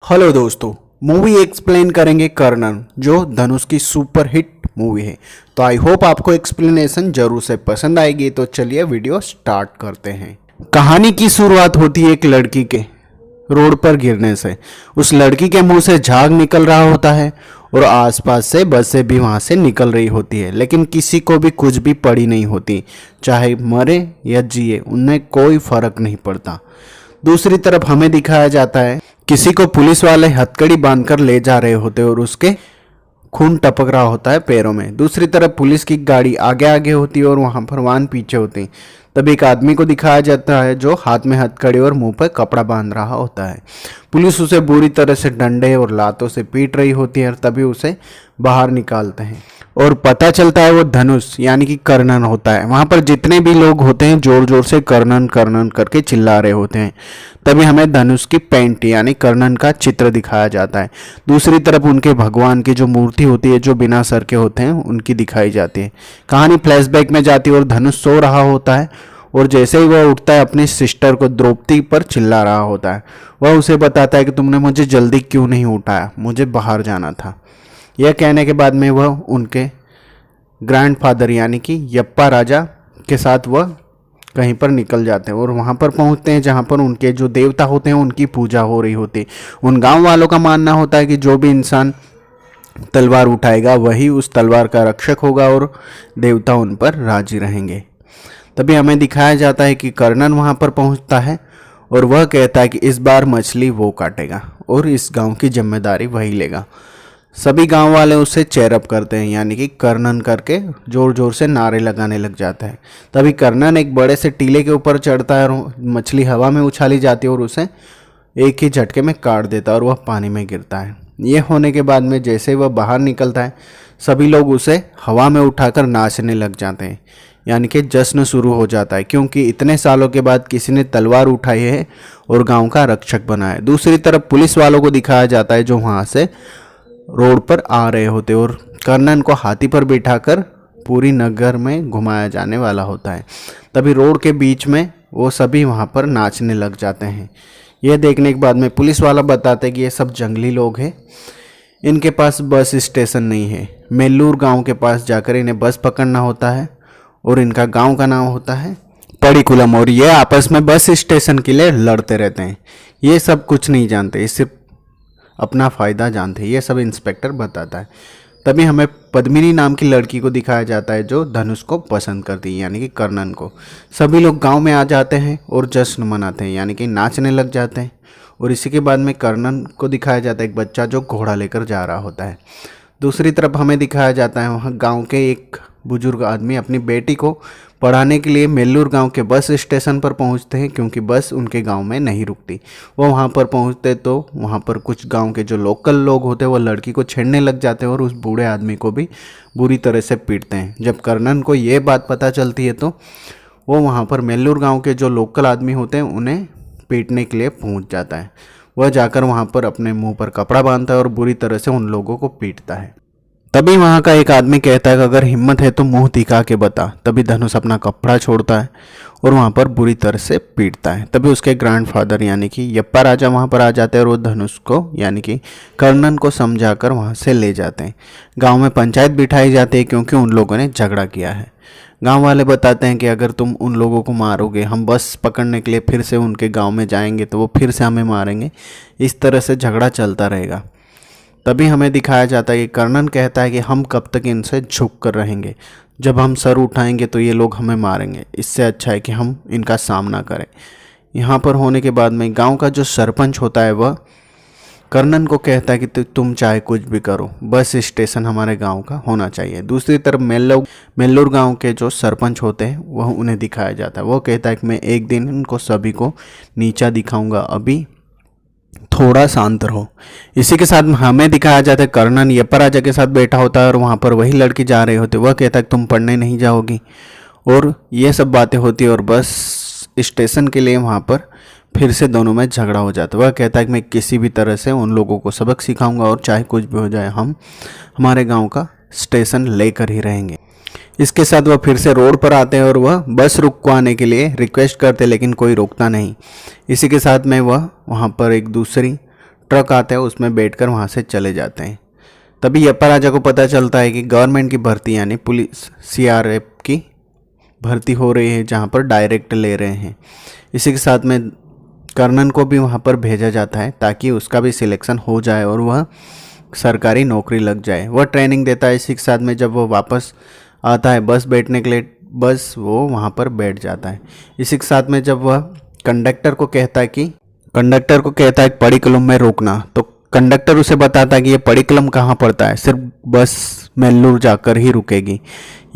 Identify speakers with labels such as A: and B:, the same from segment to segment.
A: Hello दोस्तों, movie explain करेंगे कर्णन, जो धनुष की सुपर हिट मूवी है। तो आई होप आपको एक्सप्लेनेशन जरूर से पसंद आएगी। तो चलिए वीडियो स्टार्ट करते हैं। कहानी की शुरुआत होती है एक लड़की के रोड पर गिरने से। उस लड़की के मुंह से झाग निकल रहा होता है और आसपास से बसें भी वहां से निकल रही होती है, लेकिन किसी को भी कुछ भी पड़ी नहीं होती। चाहे मरे या जिए, उनमें कोई फर्क नहीं पड़ता। दूसरी तरफ हमें दिखाया जाता है किसी को पुलिस वाले हथकड़ी बांधकर ले जा रहे होते और उसके खून टपक रहा होता है पैरों में। दूसरी तरफ पुलिस की गाड़ी आगे आगे होती है और वहां पर वाहन पीछे होते हैं। तब एक आदमी को दिखाया जाता है जो हाथ में हथकड़ी और मुंह पर कपड़ा बांध रहा होता है। पुलिस उसे बुरी तरह से डंडे और लातों से पीट रही होती है और तभी उसे बाहर निकालते हैं और पता चलता है वो धनुष यानी कि कर्णन होता है। वहां पर जितने भी लोग होते हैं जोर जोर से कर्णन कर्णन करके चिल्ला रहे होते हैं। तभी हमें धनुष की पेंट यानी कर्णन का चित्र दिखाया जाता है। दूसरी तरफ उनके भगवान की जो मूर्ति होती है, जो बिना सर के होते हैं, उनकी दिखाई जाती है। कहानी फ्लैशबैक में जाती है और धनुष सो रहा होता है और जैसे ही वह उठता है अपनी सिस्टर को द्रौपदी पर चिल्ला रहा होता है। वह उसे बताता है कि तुमने मुझे जल्दी क्यों नहीं उठाया, मुझे बाहर जाना था। यह कहने के बाद में वह उनके ग्रैंडफादर यानी कि यप्पा राजा के साथ वह कहीं पर निकल जाते हैं और वहां पर पहुंचते हैं जहां पर उनके जो देवता होते हैं उनकी पूजा हो रही होती है। उन गांव वालों का मानना होता है कि जो भी इंसान तलवार उठाएगा वही उस तलवार का रक्षक होगा और देवता उन पर राजी रहेंगे। तभी हमें दिखाया जाता है कि कर्णन वहां पर पहुंचता है और वह कहता है कि इस बार मछली वो काटेगा और इस गांव की जिम्मेदारी वही लेगा। सभी गांव वाले उसे चेयरअप करते हैं यानी कि कर्णन करके जोर जोर से नारे लगाने लग जाता है। तभी कर्णन एक बड़े से टीले के ऊपर चढ़ता है और मछली हवा में उछाली जाती है और उसे एक ही झटके में काट देता है और वह पानी में गिरता है। यह होने के बाद में जैसे वह बाहर निकलता है सभी लोग उसे हवा में उठाकर नाचने लग जाते हैं, यानी कि जश्न शुरू हो जाता है क्योंकि इतने सालों के बाद किसी ने तलवार उठाई है और गांव का रक्षक बना है। दूसरी तरफ पुलिस वालों को दिखाया जाता है जो वहां से रोड पर आ रहे होते और कर्णन को हाथी पर बिठाकर पूरी नगर में घुमाया जाने वाला होता है। तभी रोड के बीच में वो सभी वहां पर नाचने लग जाते हैं। यह देखने के बाद में पुलिस वाला बताता है कि ये सब जंगली लोग हैं, इनके पास बस स्टेशन नहीं है। मेल्लूर गांव के पास जाकर इन्हें बस पकड़ना होता है और इनका गांव का नाम होता है पड़ीकुलम और ये आपस में बस स्टेशन के लिए लड़ते रहते हैं। ये सब कुछ नहीं जानते, ये सिर्फ अपना फ़ायदा जानते हैं, ये सब इंस्पेक्टर बताता है। तभी हमें पद्मिनी नाम की लड़की को दिखाया जाता है जो धनुष को पसंद करती है यानी कि कर्णन को। सभी लोग गांव में आ जाते हैं और जश्न मनाते हैं यानी कि नाचने लग जाते हैं। और इसी के बाद में कर्णन को दिखाया जाता है एक बच्चा जो घोड़ा लेकर जा रहा होता है। दूसरी तरफ हमें दिखाया जाता है वहाँ गाँव के एक बुजुर्ग आदमी अपनी बेटी को पढ़ाने के लिए मेल्लूर गांव के बस स्टेशन पर पहुंचते हैं क्योंकि बस उनके गांव में नहीं रुकती। वो वहां पर पहुंचते तो वहां पर कुछ गांव के जो लोकल लोग होते हैं वो लड़की को छेड़ने लग जाते हैं और उस बूढ़े आदमी को भी बुरी तरह से पीटते हैं। जब कर्णन को ये बात पता चलती है तो वो वहाँ पर मेल्लूर गाँव के जो लोकल आदमी होते हैं उन्हें पीटने के लिए पहुँच जाता है। वह जाकर वहाँ पर अपने मुँह पर कपड़ा बांधता है और बुरी तरह से उन लोगों को पीटता है। तभी वहाँ का एक आदमी कहता है कि अगर हिम्मत है तो मुंह दिखा के बता। तभी धनुष अपना कपड़ा छोड़ता है और वहाँ पर बुरी तरह से पीटता है। तभी उसके ग्रैंडफादर यानी कि यप्पा राजा वहाँ पर आ जाते हैं और वो धनुष को यानी कि कर्णन को समझाकर वहाँ से ले जाते हैं। गांव में पंचायत बिठाई जाती है क्योंकि उन लोगों ने झगड़ा किया है। गांव वाले बताते हैं कि अगर तुम उन लोगों को मारोगे, हम बस पकड़ने के लिए फिर से उनके गाँव में जाएंगे तो वो फिर से हमें मारेंगे। इस तरह से झगड़ा चलता रहेगा। तभी हमें दिखाया जाता है कि कर्णन कहता है कि हम कब तक इनसे झुक कर रहेंगे, जब हम सर उठाएंगे तो ये लोग हमें मारेंगे, इससे अच्छा है कि हम इनका सामना करें। यहाँ पर होने के बाद में गांव का जो सरपंच होता है वह कर्णन को कहता है कि तुम चाहे कुछ भी करो, बस स्टेशन हमारे गांव का होना चाहिए। दूसरी तरफ मेल्लूर गांव के जो सरपंच होते हैं वह उन्हें दिखाया जाता है। वो कहता है कि मैं एक दिन इनको सभी को नीचा दिखाऊंगा, अभी थोड़ा शांत रहो। इसी के साथ हमें दिखाया जाता है कर्णन यप्पा राजा के साथ बैठा होता है और वहाँ पर वही लड़की जा रही होती है। वह कहता है कि तुम पढ़ने नहीं जाओगी और ये सब बातें होती है और बस स्टेशन के लिए वहाँ पर फिर से दोनों में झगड़ा हो जाता है। वह कहता है कि मैं किसी भी तरह से उन लोगों को सबक सिखाऊंगा और चाहे कुछ भी हो जाए हम हमारे गाँव का स्टेशन लेकर ही रहेंगे। इसके साथ वह फिर से रोड पर आते हैं और वह बस रुकवाने के लिए रिक्वेस्ट करते लेकिन कोई रोकता नहीं। इसी के साथ में वह वहाँ पर एक दूसरी ट्रक आता है उसमें बैठकर वहाँ से चले जाते हैं। तभी यप्पा राजा को पता चलता है कि गवर्नमेंट की भर्ती यानी पुलिस सीआरपीएफ की भर्ती हो रही है, जहाँ पर डायरेक्ट ले रहे हैं। इसी के साथ में कर्नन को भी वहाँ पर भेजा जाता है ताकि उसका भी सिलेक्शन हो जाए और वह सरकारी नौकरी लग जाए। वह ट्रेनिंग देता है। इसी के साथ में जब वो वापस आता है बस बैठने के लिए, बस वो वहाँ पर बैठ जाता है। इसी के साथ में जब वह कंडक्टर को कहता है कि पड़िक्कलम में रोकना, तो कंडक्टर उसे बताता है कि ये पड़िक्कलम कहाँ पड़ता है, सिर्फ बस मेल्लूर जाकर ही रुकेगी।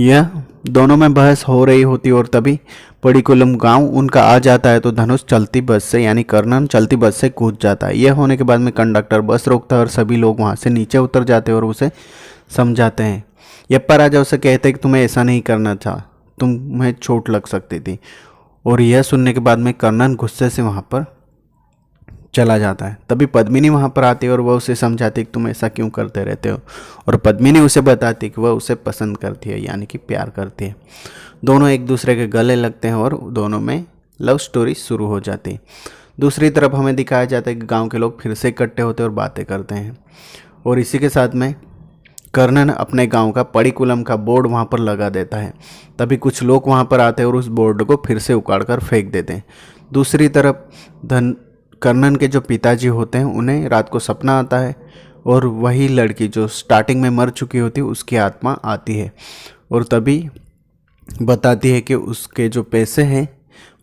A: यह दोनों में बहस हो रही होती और तभी पड़िक्कलम गांव उनका आ जाता है, तो धनुष चलती बस से यानी कर्नन चलती बस से कूद जाता है। यह होने के बाद में कंडक्टर बस रोकता है और सभी लोग वहाँ से नीचे उतर जाते हैं और उसे समझाते हैं। यप्पा राजा उसे कहते हैं कि तुम्हें ऐसा नहीं करना था, तुम्हें चोट लग सकती थी। और यह सुनने के बाद में कर्नन गुस्से से वहाँ पर चला जाता है। तभी पद्मिनी वहाँ पर आती है और वह उसे समझाती है कि तुम ऐसा क्यों करते रहते हो, और पद्मिनी उसे बताती है कि वह उसे पसंद करती है यानी कि प्यार करती है। दोनों एक दूसरे के गले लगते हैं और दोनों में लव स्टोरी शुरू हो जाती है। दूसरी तरफ हमें दिखाया जाता है कि गांव के लोग फिर से इकट्ठे होते हैं और बातें करते हैं। और इसी के साथ में कर्नन अपने गांव का पड़िक्कलम का बोर्ड वहाँ पर लगा देता है। तभी कुछ लोग वहाँ पर आते हैं और उस बोर्ड को फिर से उखाड़ कर फेंक देते हैं। दूसरी तरफ कर्नन के जो पिताजी होते हैं उन्हें रात को सपना आता है और वही लड़की जो स्टार्टिंग में मर चुकी होती है उसकी आत्मा आती है और तभी बताती है कि उसके जो पैसे हैं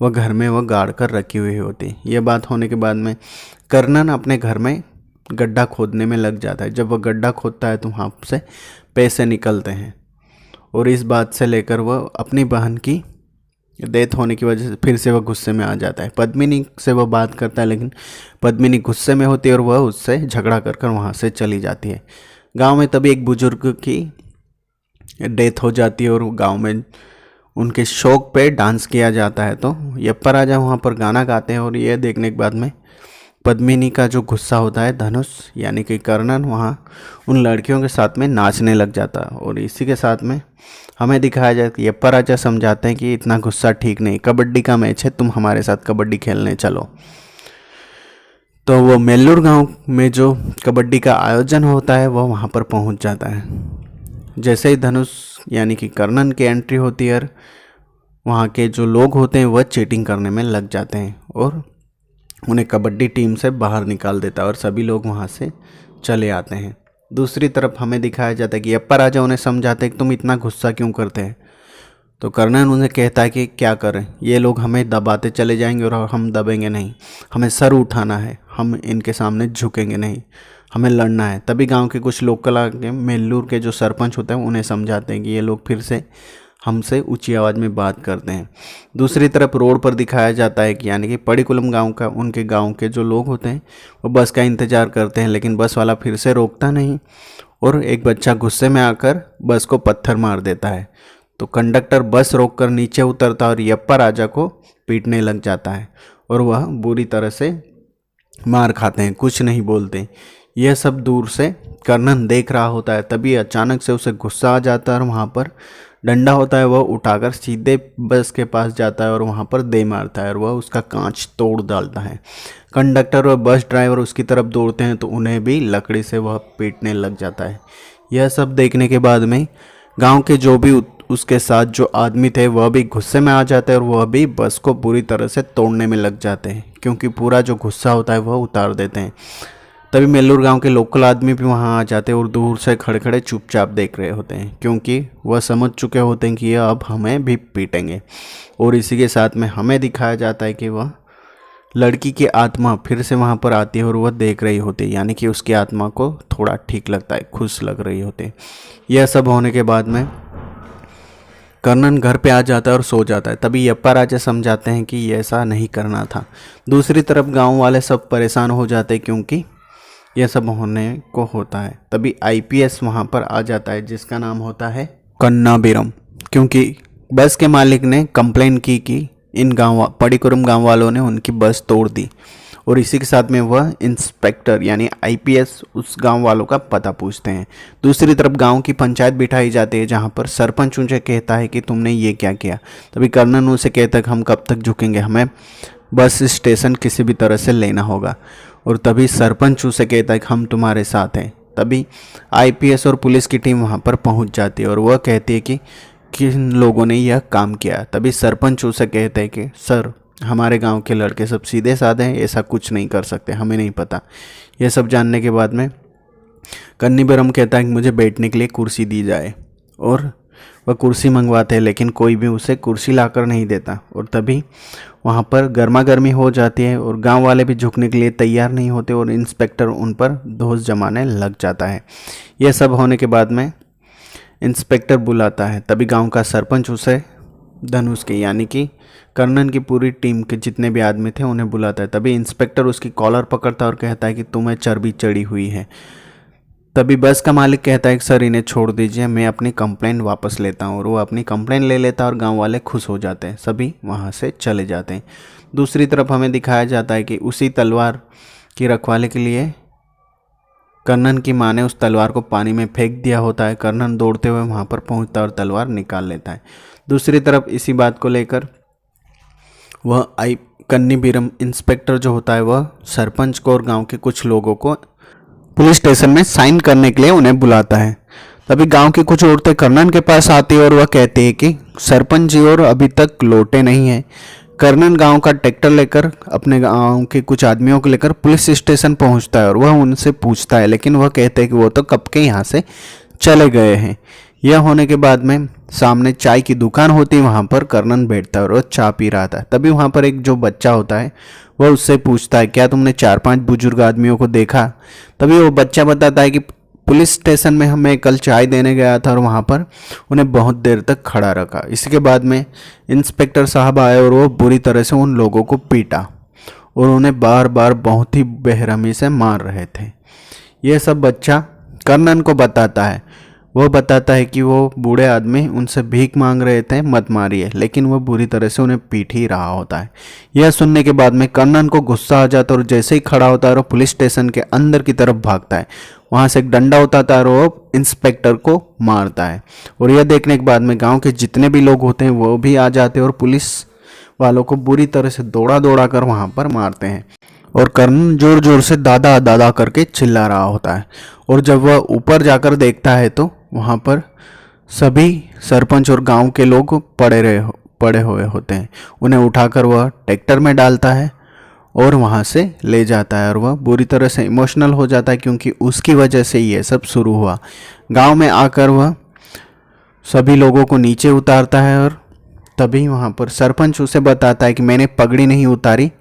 A: वह घर में वह गाड़ कर रखी हुई होती। यह बात होने के बाद में कर्नन अपने घर में गड्ढा खोदने में लग जाता है। जब वह गड्ढा खोदता है तो वहाँ से पैसे निकलते हैं और इस बात से लेकर वह अपनी बहन की डेथ होने की वजह से फिर से वह गुस्से में आ जाता है। पद्मिनी से वह बात करता है लेकिन पद्मिनी गुस्से में होती है और वह उससे झगड़ा कर वहाँ से चली जाती है। गांव में तभी एक बुजुर्ग की डेथ हो जाती है और गांव में उनके शोक पे डांस किया जाता है। तो यप्पा राजा वहाँ पर गाना गाते हैं और यह देखने के बाद में पद्मिनी का जो गुस्सा होता है, धनुष यानी कि कर्नन वहाँ उन लड़कियों के साथ में नाचने लग जाता है। और इसी के साथ में हमें दिखाया जाए कि यप्पा राजा समझाते हैं कि इतना गुस्सा ठीक नहीं, कबड्डी का मैच है, तुम हमारे साथ कबड्डी खेलने चलो। तो वो मेल्लूर गांव में जो कबड्डी का आयोजन होता है वह वहाँ पर पहुँच जाता है। जैसे ही धनुष यानी कि कर्नन की एंट्री होती है, वहाँ के जो लोग होते हैं वह चीटिंग करने में लग जाते हैं और उन्हें कबड्डी टीम से बाहर निकाल देता है और सभी लोग वहाँ से चले आते हैं। दूसरी तरफ हमें दिखाया जाता है कि यप्पा राजा उन्हें समझाते हैं कि तुम इतना गुस्सा क्यों करते हैं। तो कर्नन उन्हें कहता है कि क्या करें, ये लोग हमें दबाते चले जाएंगे और हम दबेंगे नहीं, हमें सर उठाना है, हम इनके सामने झुकेंगे नहीं, हमें लड़ना है। तभी गांव के कुछ लोकल आके मेल्लूर के जो सरपंच होते हैं उन्हें समझाते हैं कि ये लोग फिर से हमसे ऊंची आवाज़ में बात करते हैं। दूसरी तरफ रोड पर दिखाया जाता है कि यानी कि पड़िक्कलम गांव का उनके गांव के जो लोग होते हैं वो बस का इंतज़ार करते हैं, लेकिन बस वाला फिर से रोकता नहीं और एक बच्चा गुस्से में आकर बस को पत्थर मार देता है। तो कंडक्टर बस रोककर नीचे उतरता है और यप्पा राजा को पीटने लग जाता है और वह बुरी तरह से मार खाते हैं, कुछ नहीं बोलते। यह सब दूर से कर्नन देख रहा होता है। तभी अचानक से उसे गुस्सा आ जाता है और वहाँ पर डंडा होता है वह उठाकर सीधे बस के पास जाता है और वहाँ पर दे मारता है और वह उसका कांच तोड़ डालता है। कंडक्टर और बस ड्राइवर उसकी तरफ दौड़ते हैं तो उन्हें भी लकड़ी से वह पीटने लग जाता है। यह सब देखने के बाद में गांव के जो भी उसके साथ जो आदमी थे वह भी गुस्से में आ जाते हैं और वह भी बस को पूरी तरह से तोड़ने में लग जाते हैं, क्योंकि पूरा जो गुस्सा होता है वह उतार देते हैं। तभी मेल्लूर गांव के लोकल आदमी भी वहां आ जाते हैं और दूर से खड़े खड़े चुपचाप देख रहे होते हैं, क्योंकि वह समझ चुके होते हैं कि यह अब हमें भी पीटेंगे। और इसी के साथ में हमें दिखाया जाता है कि वह लड़की की आत्मा फिर से वहां पर आती है और वह देख रही होती है, यानी कि उसकी आत्मा को थोड़ा ठीक लगता है, खुश लग रही होती है। यह सब होने के बाद में कर्नन घर पे आ जाता है और सो जाता है। तभी यप्पा राजा समझाते हैं कि ऐसा नहीं करना था। दूसरी तरफ गांव वाले सब परेशान हो जाते हैं क्योंकि यह सब होने को होता है। तभी आईपीएस वहां पर आ जाता है जिसका नाम होता है कन्नाबिरम, क्योंकि बस के मालिक ने कंप्लेन की कि इन पड़िक्कलम गांव वालों ने उनकी बस तोड़ दी। और इसी के साथ में वह इंस्पेक्टर यानी आईपीएस उस गांव वालों का पता पूछते हैं। दूसरी तरफ गांव की पंचायत बिठाई जाती है जहां पर सरपंच उनसे कहता है कि तुमने ये क्या किया। तभी कर्नन उनसे कहता है कि हम कब तक झुकेंगे, हमें बस स्टेशन किसी भी तरह से लेना होगा। और तभी सरपंच उसे कहता है कि हम तुम्हारे साथ हैं। तभी आईपीएस और पुलिस की टीम वहाँ पर पहुँच जाती है और वह कहती है कि किन लोगों ने यह काम किया। तभी सरपंच उसे कहते हैं कि सर, हमारे गांव के लड़के सब सीधे साधे हैं, ऐसा कुछ नहीं कर सकते, हमें नहीं पता। यह सब जानने के बाद में कन्नीबरम कहता है कि मुझे बैठने के लिए कुर्सी दी जाए, और वह कुर्सी मंगवाते हैं लेकिन कोई भी उसे कुर्सी लाकर नहीं देता। और तभी वहाँ पर गर्मा गर्मी हो जाती है और गांव वाले भी झुकने के लिए तैयार नहीं होते और इंस्पेक्टर उन पर दोष जमाने लग जाता है। यह सब होने के बाद में इंस्पेक्टर बुलाता है। तभी गांव का सरपंच उसे धनुष के यानी कि कर्नन की पूरी टीम के जितने भी आदमी थे उन्हें बुलाता है। तभी इंस्पेक्टर उसकी कॉलर पकड़ता है और कहता है कि तुम्हें चर्बी चढ़ी हुई है। तभी बस का मालिक कहता है कि सर, इन्हें छोड़ दीजिए, मैं अपनी कंप्लेंट वापस लेता हूँ। और वो अपनी कंप्लेंट ले लेता है और गांव वाले खुश हो जाते हैं, सभी वहाँ से चले जाते हैं। दूसरी तरफ हमें दिखाया जाता है कि उसी तलवार की रखवाले के लिए कर्नन की माँ ने उस तलवार को पानी में फेंक दिया होता है। कर्नन दौड़ते हुए वहाँ पर पहुँचता है और तलवार निकाल लेता है। दूसरी तरफ इसी बात को लेकर वह कन्नीबीरम इंस्पेक्टर जो होता है वह सरपंच को और गांव के कुछ लोगों को पुलिस स्टेशन में साइन करने के लिए उन्हें बुलाता है। तभी गांव की कुछ औरतें कर्नन के पास आती है और वह कहती है कि सरपंच जी और अभी तक लौटे नहीं हैं। कर्नन गांव का ट्रैक्टर लेकर अपने गांव के कुछ आदमियों को लेकर पुलिस स्टेशन पहुंचता है और वह उनसे पूछता है, लेकिन वह कहते हैं कि वो तो कब के यहाँ से चले गए हैं। यह होने के बाद में सामने चाय की दुकान होती है, वहाँ पर कर्नन बैठता है और वह चाय पी रहा था। तभी वहाँ पर एक जो बच्चा होता है वह उससे पूछता है, क्या तुमने 4-5 बुजुर्ग आदमियों को देखा? तभी वो बच्चा बताता है कि पुलिस स्टेशन में मैं कल चाय देने गया था और वहाँ पर उन्हें बहुत देर तक खड़ा रखा। इसके बाद में इंस्पेक्टर साहब आए और वो बुरी तरह से उन लोगों को पीटा और उन्हें बार बार बहुत ही बेरहमी से मार रहे थे। यह सब बच्चा कर्नन को बताता है। वह बताता है कि वो बूढ़े आदमी उनसे भीख मांग रहे थे, मत मारिए, लेकिन वह बुरी तरह से उन्हें पीट ही रहा होता है। यह सुनने के बाद में कर्नन को गुस्सा आ जाता है और जैसे ही खड़ा होता है वो पुलिस स्टेशन के अंदर की तरफ भागता है। वहाँ से एक डंडा उठाता है और वो इंस्पेक्टर को मारता है। और यह देखने के बाद में गाँव के जितने भी लोग होते हैं वो भी आ जाते हैं और पुलिस वालों को बुरी तरह से दौड़ा दौड़ा कर वहाँ पर मारते हैं। और कर्नन जोर जोर से दादा दादा करके चिल्ला रहा होता है। और जब वह ऊपर जाकर देखता है तो वहाँ पर सभी सरपंच और गांव के लोग पड़े हुए होते हैं। उन्हें उठाकर वह ट्रैक्टर में डालता है और वहाँ से ले जाता है। और वह बुरी तरह से इमोशनल हो जाता है क्योंकि उसकी वजह से ये सब शुरू हुआ। गांव में आकर वह सभी लोगों को नीचे उतारता है और तभी वहाँ पर सरपंच उसे बताता है कि मैंने पगड़ी नहीं उतारी,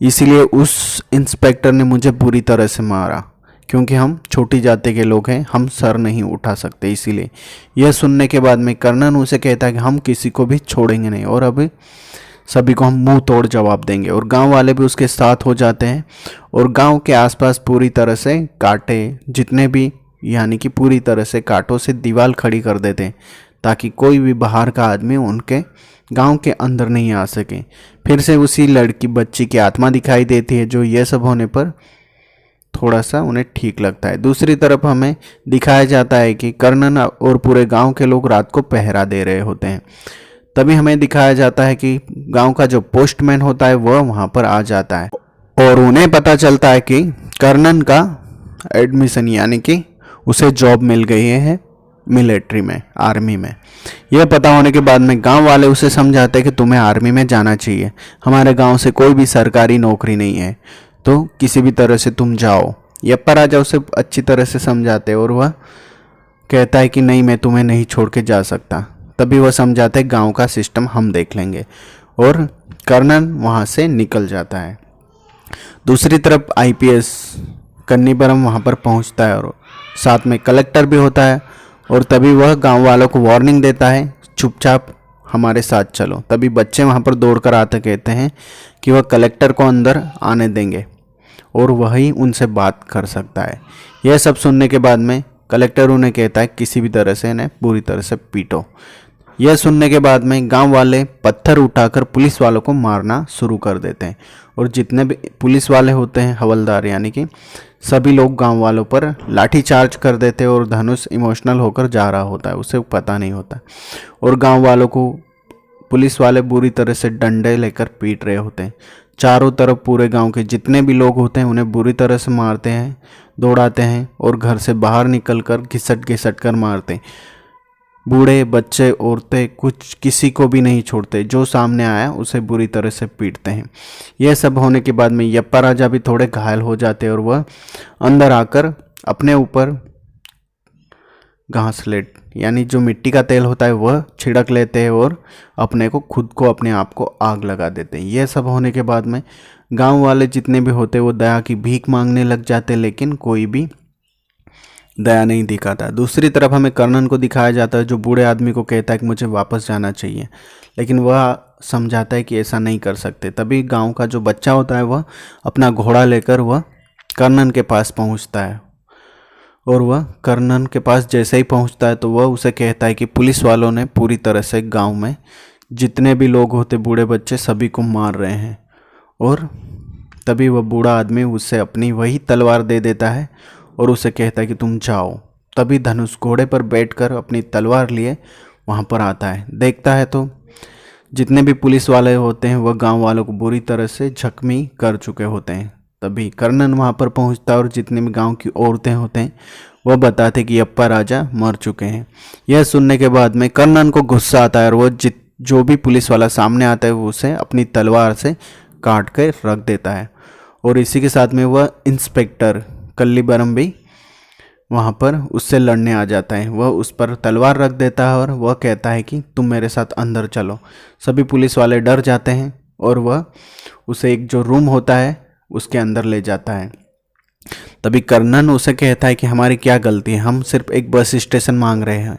A: इसीलिए उस इंस्पेक्टर ने मुझे बुरी तरह से मारा, क्योंकि हम छोटी जाति के लोग हैं, हम सर नहीं उठा सकते। इसीलिए यह सुनने के बाद में कर्नन उसे कहता है कि हम किसी को भी छोड़ेंगे नहीं और अभी सभी को हम मुंह तोड़ जवाब देंगे। और गांव वाले भी उसके साथ हो जाते हैं और गांव के आसपास पूरी तरह से कांटे जितने भी यानी कि पूरी तरह से कांटों से दीवार खड़ी कर देते हैं ताकि कोई भी बाहर का आदमी उनके गांव के अंदर नहीं आ सके। फिर से उसी लड़की बच्ची की आत्मा दिखाई देती है, जो यह सब होने पर थोड़ा सा उन्हें ठीक लगता है। दूसरी तरफ हमें दिखाया जाता है कि कर्नन और पूरे गांव के लोग रात को पहरा दे रहे होते हैं। तभी हमें दिखाया जाता है कि गांव का जो पोस्टमैन होता है वह वहां पर आ जाता है और उन्हें पता चलता है कि कर्नन का एडमिशन यानी कि उसे जॉब मिल गई है मिलिट्री में, आर्मी में। यह पता होने के बाद में गांव वाले उसे समझाते हैं कि तुम्हें आर्मी में जाना चाहिए, हमारे गांव से कोई भी सरकारी नौकरी नहीं है, तो किसी भी तरह से तुम जाओ। यप्पा राजा उसे अच्छी तरह से समझाते और वह कहता है कि नहीं, मैं तुम्हें नहीं छोड़ के जा सकता। तभी वह समझाते गांव का सिस्टम हम देख लेंगे और कर्नन वहाँ से निकल जाता है। दूसरी तरफ आईपीएस कन्नीबरम वहाँ पर पहुँचता है और साथ में कलेक्टर भी होता है और तभी वह गांव वालों को वार्निंग देता है, चुपचाप हमारे साथ चलो। तभी बच्चे वहाँ पर दौड़कर आते कहते हैं कि वह कलेक्टर को अंदर आने देंगे और वही उनसे बात कर सकता है। यह सब सुनने के बाद में कलेक्टर उन्हें कहता है किसी भी तरह से इन्हें पूरी तरह से पीटो। यह सुनने के बाद में गांव वाले पत्थर उठाकर पुलिस वालों को मारना शुरू कर देते हैं और जितने भी पुलिस वाले होते हैं, हवलदार यानी कि सभी लोग गांव वालों पर लाठी चार्ज कर देते हैं और धनुष इमोशनल होकर जा रहा होता है, उसे पता नहीं होता। और गांव वालों को पुलिस वाले बुरी तरह से डंडे लेकर पीट रहे होते हैं। चारों तरफ पूरे गांव के जितने भी लोग होते हैं उन्हें बुरी तरह से मारते हैं, दौड़ाते हैं और घर से बाहर निकलकर घिसट घिसट कर मारते हैं। बूढ़े, बच्चे, औरतें कुछ किसी को भी नहीं छोड़ते, जो सामने आया उसे बुरी तरह से पीटते हैं। यह सब होने के बाद में यप्पा राजा भी थोड़े घायल हो जाते हैं और वह अंदर आकर अपने ऊपर घासलेट यानी जो मिट्टी का तेल होता है वह छिड़क लेते हैं और खुद को अपने आप को आग लगा देते हैं। यह सब होने के बाद में गांव वाले जितने भी होते वो दया की भीख मांगने लग जाते, लेकिन कोई भी दया नहीं दिखाता। दूसरी तरफ हमें कर्णन को दिखाया जाता है जो बूढ़े आदमी को कहता है कि मुझे वापस जाना चाहिए, लेकिन वह समझाता है कि ऐसा नहीं कर सकते। तभी गांव का जो बच्चा होता है वह अपना घोड़ा लेकर वह कर्णन के पास पहुंचता है और वह कर्णन के पास जैसे ही पहुंचता है तो वह उसे कहता है कि पुलिस वालों ने पूरी तरह से गांव में जितने भी लोग होते, बूढ़े बच्चे, सभी को मार रहे हैं। और तभी वह बूढ़ा आदमी उससे अपनी वही तलवार दे देता है और उसे कहता है कि तुम जाओ। तभी धनुष घोड़े पर बैठकर अपनी तलवार लिए वहाँ पर आता है। देखता है तो जितने भी पुलिस वाले होते हैं वह गांव वालों को बुरी तरह से जख्मी कर चुके होते हैं। तभी कर्णन वहाँ पर पहुँचता है और जितने भी गांव की औरतें होते हैं वह बताते कि यप्पा राजा मर चुके हैं। यह सुनने के बाद में कर्णन को गुस्सा आता है और वह जो भी पुलिस वाला सामने आता है वो उसे अपनी तलवार से काट कर रख देता है। और इसी के साथ में वह इंस्पेक्टर कल्लीबरम भी वहाँ पर उससे लड़ने आ जाता है। वह उस पर तलवार रख देता है और वह कहता है कि तुम मेरे साथ अंदर चलो। सभी पुलिस वाले डर जाते हैं और वह उसे एक जो रूम होता है उसके अंदर ले जाता है। तभी कर्णन उसे कहता है कि हमारी क्या गलती है, हम सिर्फ एक बस स्टेशन मांग रहे हैं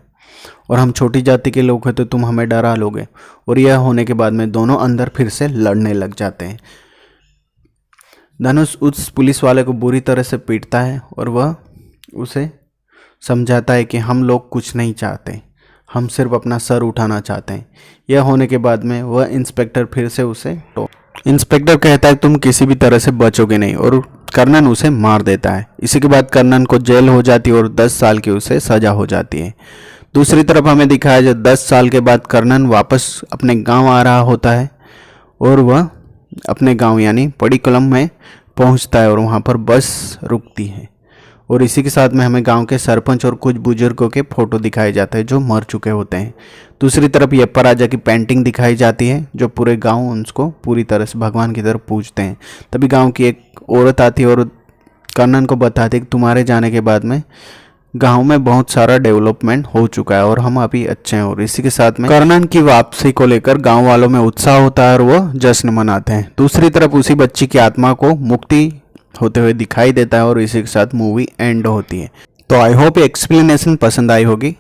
A: और हम छोटी जाति के लोग हैं तो तुम हमें डरा लोगे। और यह होने के बाद में दोनों अंदर फिर से लड़ने लग जाते हैं। धनुष उस पुलिस वाले को बुरी तरह से पीटता है और वह उसे समझाता है कि हम लोग कुछ नहीं चाहते, हम सिर्फ अपना सर उठाना चाहते हैं। यह होने के बाद में वह इंस्पेक्टर फिर से उसे इंस्पेक्टर कहता है तुम किसी भी तरह से बचोगे नहीं और कर्णन उसे मार देता है। इसी के बाद कर्णन को जेल हो जाती है और 10 साल की उसे सजा हो जाती है। दूसरी तरफ हमें दिखाया जब 10 साल के बाद कर्णन वापस अपने गांव आ रहा होता है और वह अपने गांव यानी पड़ीकलम में पहुंचता है और वहां पर बस रुकती है। और इसी के साथ में हमें गांव के सरपंच और कुछ बुजुर्गों के फोटो दिखाए जाते हैं जो मर चुके होते हैं। दूसरी तरफ यप्पा राजा की पेंटिंग दिखाई जाती है जो पूरे गांव उनको पूरी तरह से भगवान की तरफ पूजते हैं। तभी गांव की एक औरत आती है और कर्णन को बताती है कि तुम्हारे जाने के बाद में गांव में बहुत सारा डेवलपमेंट हो चुका है और हम अभी अच्छे हैं। और इसी के साथ में कर्णन की वापसी को लेकर गांव वालों में उत्साह होता है और वो जश्न मनाते हैं। दूसरी तरफ उसी बच्ची की आत्मा को मुक्ति होते हुए दिखाई देता है और इसी के साथ मूवी एंड होती है। तो आई होप एक्सप्लेनेशन पसंद आई होगी।